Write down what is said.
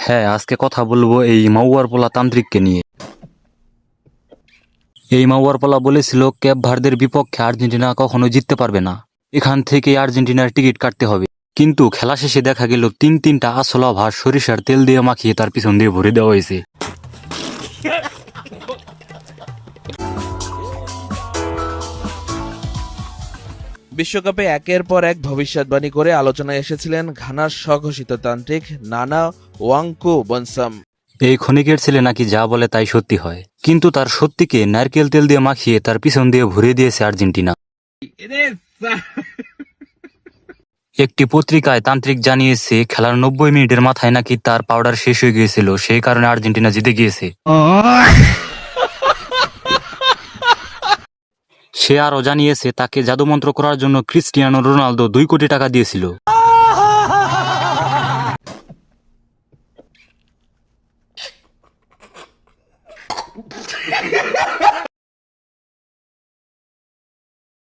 হ্যাঁ, আজকে কথা বলবো এই মাউয়ার পোলা তান্ত্রিককে নিয়ে। এই মাউয়ার পোলা বলেছিল ক্যাপ ভার্দের বিপক্ষে আর্জেন্টিনা কখনো জিততে পারবে না, এখান থেকে আর্জেন্টিনার টিকিট কাটতে হবে। কিন্তু খেলা শেষে দেখা গেল তিনটা আসলা ভাত সরিষার তেল দিয়ে মাখিয়ে তার পিছন দিয়ে ভরে দেওয়া হয়েছে। বিশ্বকাপে একের পর এক ভবিষ্যৎবাণী করে আলোচনায় এসেছিলেন ঘানার স্বঘোষিত তান্ত্রিক নানা ওয়াংকু বনসাম। এই ক্ষণিকের ছেলে নাকি যা বলে তাই সত্যি হয়, কিন্তু তার সত্যিকে নারকেল তেল দিয়ে মাখিয়ে তার পিছন দিয়ে ভরে দিয়েছে আর্জেন্টিনা। একটি পত্রিকায় তান্ত্রিক জানিয়েছে খেলার 90 মিনিটের মাথায় নাকি তার পাউডার শেষ হয়ে গিয়েছিল, সেই কারণে আর্জেন্টিনা জিতে গিয়েছে। সে আরও জানিয়েছে তাকে জাদুমন্ত্র করার জন্য ক্রিস্টিয়ানো রোনালদো 2 কোটি টাকা দিয়েছিল।